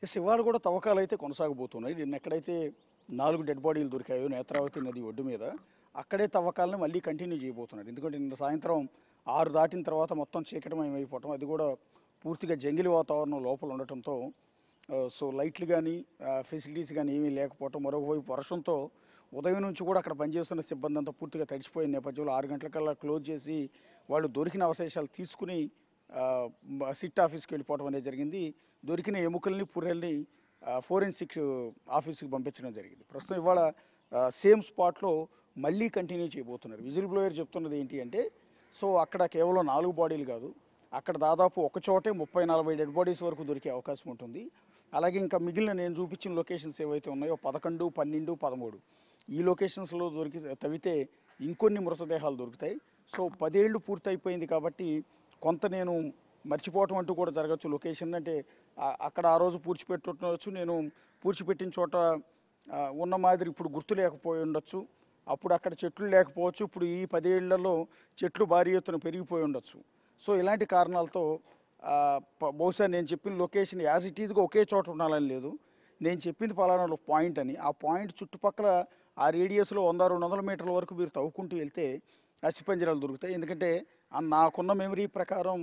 Yes ఇవాళ కూడా తవ్వకాలైతే కొనసాగబోతున్నాయి. నిన్న ఎక్కడైతే 4 డెడ్ బాడీలు దొరికాయో నేత్రావతి నది ఒడ్డు మీద, అక్కడే తవ్వకాలను మళ్ళీ కంటిన్యూ చేయబోతున్నారు. ఎందుకంటే నిన్న సాయంత్రం 6 దాటిన తర్వాత మొత్తం చీకటమయమైపోవటం, అది కూడా పూర్తిగా జంగిలి వాతావరణం లోపల ఉండటంతో సో లైట్లు కానీ ఫెసిలిటీస్ కానీ ఏమీ లేకపోవటం, మరోవైపు వర్షంతో ఉదయం నుంచి కూడా అక్కడ పనిచేస్తున్న సిబ్బంది అంతా పూర్తిగా తడిచిపోయిన నేపథ్యంలో 6 గంటలకల్లా క్లోజ్ చేసి వాళ్ళు దొరికిన అవశేషాలు తీసుకుని సిట్ ఆఫీస్కి వెళ్ళిపోవడం అనేది జరిగింది. దొరికిన ఎముకల్ని పుర్రెల్ని ఫోరెన్సిక్ ఆఫీస్కి పంపించడం జరిగింది. ప్రస్తుతం ఇవాళ సేమ్ స్పాట్లో మళ్ళీ కంటిన్యూ చేయబోతున్నారు. విజిల్ బ్లోయర్ చెప్తున్నది ఏంటి అంటే, సో అక్కడ కేవలం 4 బాడీలు కాదు, అక్కడ దాదాపు ఒక చోటే 30-40 డెడ్ బాడీస్ వరకు దొరికే అవకాశం ఉంటుంది. అలాగే ఇంకా మిగిలిన నేను చూపించిన లొకేషన్స్ ఏవైతే ఉన్నాయో 11, 12, 13 ఈ లొకేషన్స్లో తవ్వితే ఇంకొన్ని మృతదేహాలు దొరుకుతాయి. సో 10 ఏళ్ళు పూర్తయిపోయింది కాబట్టి కొంత నేను మర్చిపోవటం అంటూ కూడా జరగచ్చు. లొకేషన్ అంటే అక్కడ ఆ రోజు పూడ్చిపెట్టవచ్చు, నేను పూడ్చిపెట్టిన చోట ఉన్న మాదిరి ఇప్పుడు గుర్తు లేకపోయి ఉండొచ్చు, అప్పుడు అక్కడ చెట్లు లేకపోవచ్చు, ఇప్పుడు ఈ 10 ఏళ్లలో చెట్లు భారీ ఎత్తున పెరిగిపోయి ఉండొచ్చు. సో ఇలాంటి కారణాలతో బహుశా నేను చెప్పిన లొకేషన్ యాజ్ ఇట్ ఈజ్గా ఒకే చోట ఉండాలని లేదు, నేను చెప్పింది పలానా పాయింట్ అని, ఆ పాయింట్ చుట్టుపక్కల ఆ రేడియస్లో 100-200 మీటర్ల వరకు మీరు తవ్వుకుంటూ వెళ్తే అస్థిపంజరాలు దొరుకుతాయి. ఎందుకంటే నాకున్న మెమరీ ప్రకారం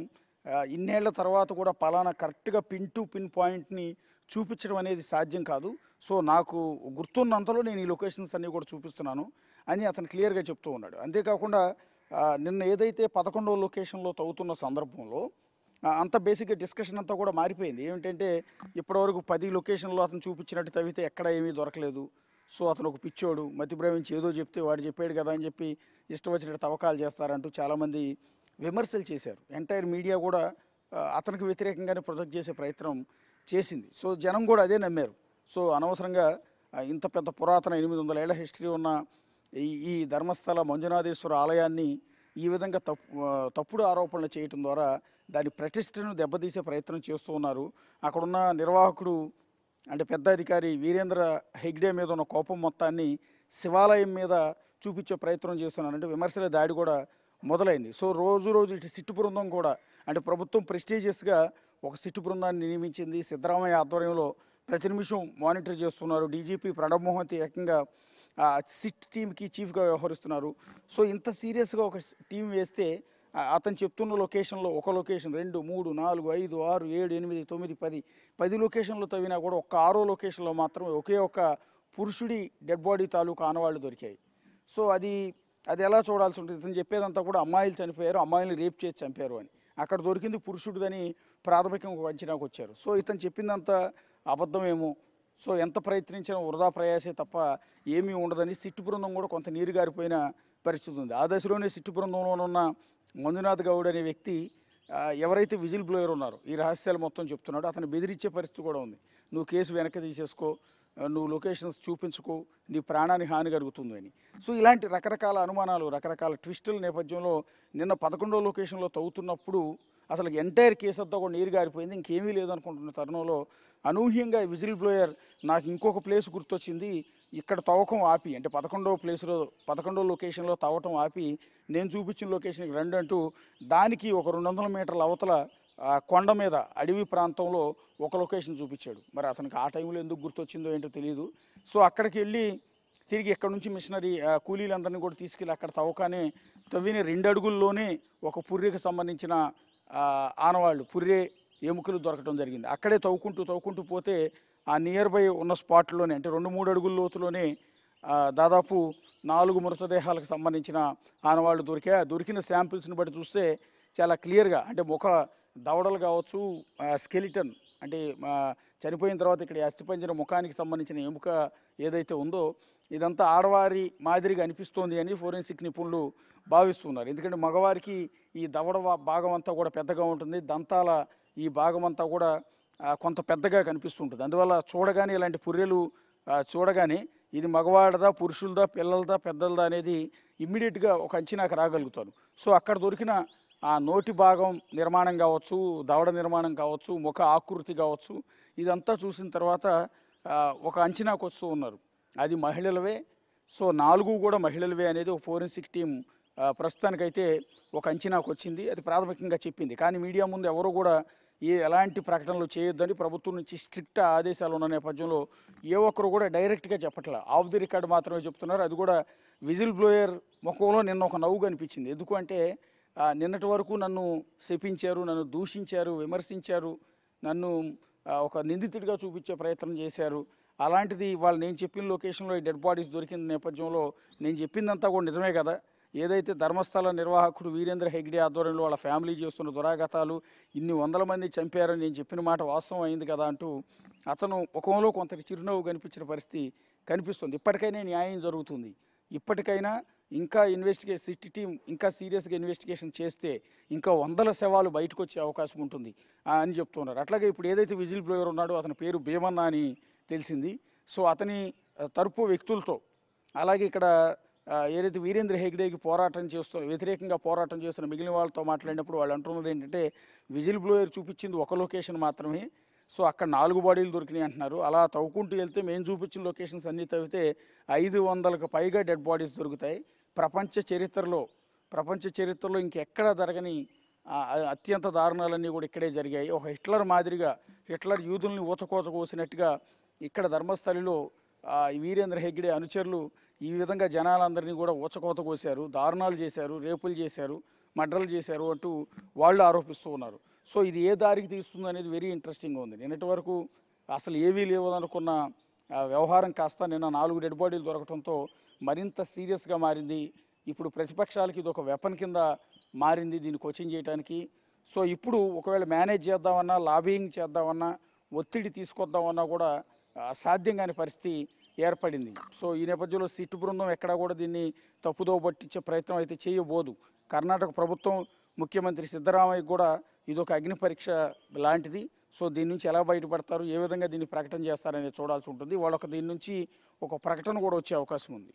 ఇన్నేళ్ల తర్వాత కూడా పలానా కరెక్ట్గా పిన్ టు పిన్ పాయింట్ని చూపించడం అనేది సాధ్యం కాదు. సో నాకు గుర్తున్నంతలో నేను ఈ లొకేషన్స్ అన్నీ కూడా చూపిస్తున్నాను అని అతను క్లియర్గా చెప్తూ ఉన్నాడు. అంతేకాకుండా నిన్న ఏదైతే 11వ లొకేషన్లో తవ్వుతున్న సందర్భంలో అంత బేసిక్గా డిస్కషన్ అంతా కూడా మారిపోయింది. ఏమిటంటే ఇప్పటివరకు 10 లొకేషన్లో అతను చూపించినట్టు తవ్వితే ఎక్కడ ఏమీ దొరకలేదు, సో అతను ఒక పిచ్చోడు, మతి భ్రమించి ఏదో చెప్తే వాడు చెప్పాడు కదా అని చెప్పి ఇష్టం వచ్చినట్టు తవ్వకాలు చేస్తారంటూ చాలామంది విమర్శలు చేశారు. ఎంటైర్ మీడియా కూడా అతనికి వ్యతిరేకంగానే ప్రొజెక్ట్ చేసే ప్రయత్నం చేసింది. సో జనం కూడా అదే నమ్మారు. సో అనవసరంగా ఇంత పెద్ద పురాతన 800 ఏళ్ల హిస్టరీ ఉన్న ఈ ధర్మస్థల మంజునాథేశ్వర ఆలయాన్ని ఈ విధంగా తప్పుడు ఆరోపణలు చేయటం ద్వారా దాని ప్రతిష్టను దెబ్బతీసే ప్రయత్నం చేస్తూ ఉన్నారు. అక్కడున్న నిర్వాహకుడు అంటే పెద్ద అధికారి వీరేంద్ర హెగ్డే మీద ఉన్న కోపం మొత్తాన్ని శివాలయం మీద చూపించే ప్రయత్నం చేస్తున్నారంటే విమర్శల దాడి కూడా మొదలైంది. సో రోజు ఇటు సిట్టు బృందం కూడా అంటే ప్రభుత్వం ప్రెస్టీజియస్గా ఒక సిట్టు బృందాన్ని నియమించింది. సిద్ధరామయ్య ఆధ్వర్యంలో ప్రతి నిమిషం మానిటర్ చేస్తున్నారు. డీజీపీ ప్రణబ్ మోహంతి ఏకంగా సిట్ టీంకి చీఫ్గా వ్యవహరిస్తున్నారు. సో ఇంత సీరియస్గా ఒక టీం వేస్తే అతను చెప్తున్న లొకేషన్లో ఒక లొకేషన్ 2, 3, 4, 5, 6, 7, 8, 9, 10 లొకేషన్లు తవ్వినా కూడా ఒక్క 6వ లొకేషన్లో మాత్రమే ఒకే ఒక్క పురుషుడి డెడ్ బాడీ తాలూకు ఆనవాళ్ళు దొరికాయి. సో అది ఎలా చూడాల్సి ఉంటుంది? ఇతను చెప్పేదంతా కూడా అమ్మాయిలు చనిపోయారు, అమ్మాయిలు రేప్ చేసి చంపారు అని. అక్కడ దొరికింది పురుషుడిదని ప్రాథమికంగా అంచనాకు వచ్చారు. సో ఇతను చెప్పిందంతా అబద్ధమేమో, సో ఎంత ప్రయత్నించినా వృధా ప్రయాసే తప్ప ఏమీ ఉండదని సిట్టు బృందం కూడా కొంత నీరు గారిపోయిన పరిస్థితి ఉంది. ఆ దశలోనే సిట్టు బృందంలోనున్న మంజునాథ్ గౌడ్ అనే వ్యక్తి ఎవరైతే విజిల్ బ్లోయర్ ఉన్నారో ఈ రహస్యాలు మొత్తం చెప్తున్నాడో అతను బెదిరించే పరిస్థితి కూడా ఉంది. నువ్వు కేసు వెనక్కి తీసేసుకో, నువ్వు లొకేషన్స్ చూపించుకో, నీ ప్రాణానికి హాని కలుగుతుంది అని. సో ఇలాంటి రకరకాల అనుమానాలు, రకరకాల ట్విస్టుల నేపథ్యంలో నిన్న 11వ లొకేషన్లో తవ్వుతున్నప్పుడు అసలు ఎంటైర్ కేసు అంతా కూడా నీరు గారిపోయింది, ఇంకేమీ లేదనుకుంటున్న తరుణంలో అనూహ్యంగా విజిల్ బ్లోయర్ నాకు ఇంకొక ప్లేస్ గుర్తొచ్చింది, ఇక్కడ తవ్వకం ఆపి అంటే 11వ లొకేషన్లో తవ్వటం ఆపి నేను చూపించిన లొకేషన్కి రండి అంటూ దానికి ఒక 200 మీటర్ల అవతల కొండ మీద అడవి ప్రాంతంలో ఒక లొకేషన్ చూపించాడు. మరి అతనికి ఆ టైంలో ఎందుకు గుర్తొచ్చిందో ఏంటో తెలియదు. సో అక్కడికి వెళ్ళి తిరిగి ఇక్కడ నుంచి మిషనరీ కూలీలందరినీ కూడా తీసుకెళ్ళి అక్కడ తవ్వకానే తవ్విన 2 అడుగుల్లోనే ఒక పుర్రెకి సంబంధించిన ఆనవాళ్ళు, పుర్రె ఎముకలు దొరకడం జరిగింది. అక్కడే తవ్వుకుంటూ పోతే ఆ నియర్ బై ఉన్న స్పాట్లోనే అంటే 2-3 అడుగుల లోతులోనే దాదాపు 4 మృతదేహాలకు సంబంధించిన ఆనవాళ్ళు దొరికాయి. దొరికిన శాంపిల్స్ని బట్టి చూస్తే చాలా క్లియర్గా అంటే ముఖ దవడలు కావచ్చు, స్కెలిటన్ అంటే చనిపోయిన తర్వాత ఇక్కడ అస్థిపంజర ముఖానికి సంబంధించిన ఎముక ఏదైతే ఉందో ఇదంతా ఆడవారి మాదిరిగా అనిపిస్తోంది అని ఫోరెన్సిక్ నిపుణులు భావిస్తున్నారు. ఎందుకంటే మగవారికి ఈ దవడ భాగం అంతా కూడా పెద్దగా ఉంటుంది, దంతాల ఈ భాగం అంతా కూడా కొంత పెద్దగా కనిపిస్తుంటుంది. అందువల్ల చూడగానే ఇలాంటి పుర్రెలు చూడగానే ఇది మగవాడదా, పురుషులదా, పిల్లలదా, పెద్దలదా అనేది ఇమ్మీడియట్గా ఒక అంచనాకు రాగలుగుతాను. సో అక్కడ దొరికిన ఆ నోటి భాగం నిర్మాణం కావచ్చు, దవడ నిర్మాణం కావచ్చు, ముఖ ఆకృతి కావచ్చు, ఇదంతా చూసిన తర్వాత ఒక అంచనాకు వస్తూ ఉన్నారు అది మహిళలవే. సో 4 కూడా మహిళలవే అనేది ఒక ఫోరెన్సిక్ టీం ప్రస్తుతానికైతే ఒక అంచనాకు వచ్చింది, అది ప్రాథమికంగా చెప్పింది. కానీ మీడియా ముందు ఎవరు కూడా ఎలాంటి ప్రకటనలు చేయొద్దని ప్రభుత్వం నుంచి స్ట్రిక్ట్ ఆదేశాలు ఉన్న నేపథ్యంలో ఏ ఒక్కరు కూడా డైరెక్ట్గా చెప్పట్లే, ఆఫ్ ది రికార్డ్ మాత్రమే చెప్తున్నారు. అది కూడా విజిల్ బ్లోయర్ ముఖంలో నిన్న ఒక నవ్వు కనిపించింది. ఎందుకు అంటే నిన్నటి వరకు నన్ను శపించారు, నన్ను దూషించారు, విమర్శించారు, నన్ను ఒక నిందితుడిగా చూపించే ప్రయత్నం చేశారు. అలాంటిది ఇవాళ నేను చెప్పిన లొకేషన్లో ఈ డెడ్ బాడీస్ దొరికిన నేపథ్యంలో నేను చెప్పిందంతా కూడా నిజమే కదా, ఏదైతే ధర్మస్థల నిర్వాహకుడు వీరేంద్ర హెగ్డే ఆధ్వర్యంలో వాళ్ళ ఫ్యామిలీ చేస్తున్న దురాఘాతాలు, ఇన్ని వందల మంది చంపారని నేను చెప్పిన మాట వాస్తవం అయింది కదా అంటూ అతను ముఖంలో కొంత చిరునవ్వు కనిపించిన పరిస్థితి కనిపిస్తుంది. ఇప్పటికైనా న్యాయం జరుగుతుంది, ఇప్పటికైనా ఇంకా సిటీ టీం ఇంకా సీరియస్గా ఇన్వెస్టిగేషన్ చేస్తే ఇంకా వందల శవాలు బయటకు వచ్చే అవకాశం ఉంటుంది అని చెప్తున్నారు. అట్లాగే ఇప్పుడు ఏదైతే విజిల్ బ్లోయర్ ఉన్నాడో అతని పేరు భీమన్న అని తెలిసింది. సో అతని తరపు వ్యక్తులతో, అలాగే ఇక్కడ ఏదైతే వీరేంద్ర హెగ్డేకి వ్యతిరేకంగా పోరాటం చేస్తున్న మిగిలిన వాళ్ళతో మాట్లాడినప్పుడు వాళ్ళు అంటున్నది ఏంటంటే, విజిల్ బ్లోయర్ చూపించింది ఒక లొకేషన్ మాత్రమే, సో అక్కడ 4 బాడీలు దొరికినాయి అంటున్నారు. అలా తవ్వుకుంటూ వెళ్తే మేము చూపించిన లొకేషన్స్ అన్నీ తవ్వితే 500కు పైగా డెడ్ బాడీస్ దొరుకుతాయి. ప్రపంచ చరిత్రలో ఇంకెక్కడా జరగని అత్యంత దారుణాలన్నీ కూడా ఇక్కడే జరిగాయి. ఒక హిట్లర్ మాదిరిగా, హిట్లర్ యూదుల్ని ఊతకోత కోసినట్టుగా ఇక్కడ ధర్మస్థలిలో వీరేంద్ర హెగ్డే అనుచరులు ఈ విధంగా జనాలందరినీ కూడా ఊచకోత కోసారు, దారుణాలు చేశారు, రేపులు చేశారు, మర్డర్లు చేశారు అంటూ వాళ్ళు ఆరోపిస్తూ ఉన్నారు. సో ఇది ఏ దారికి తీస్తుంది అనేది వెరీ ఇంట్రెస్టింగ్గా ఉంది. నిన్నటి వరకు అసలు ఏవీ లేవనుకున్న వ్యవహారం కాస్త నిన్న 4 డెడ్ బాడీలు దొరకడంతో మరింత సీరియస్గా మారింది. ఇప్పుడు ప్రతిపక్షాలకి ఇది ఒక వెపన్ కింద మారింది దీన్ని క్వశ్చన్ చేయడానికి. సో ఇప్పుడు ఒకవేళ మేనేజ్ చేద్దామన్నా, లాబియింగ్ చేద్దామన్నా, ఒత్తిడి తీసుకొద్దామన్నా కూడా సాధ్యం కాని పరిస్థితి ఏర్పడింది. సో ఈ నేపథ్యంలో సిట్టు బృందం ఎక్కడా కూడా దీన్ని తప్పుదోవ పట్టించే ప్రయత్నం అయితే చేయబోదు. కర్ణాటక ప్రభుత్వం, ముఖ్యమంత్రి సిద్ధరామయ్య కూడా ఇదొక అగ్ని పరీక్ష లాంటిది. సో దీని నుంచి ఎలా బయటపడతారు, ఏ విధంగా దీన్ని ప్రకటన చేస్తారనేది చూడాల్సి ఉంటుంది. వాళ్ళొక దీని నుంచి ఒక ప్రకటన కూడా వచ్చే అవకాశం ఉంది.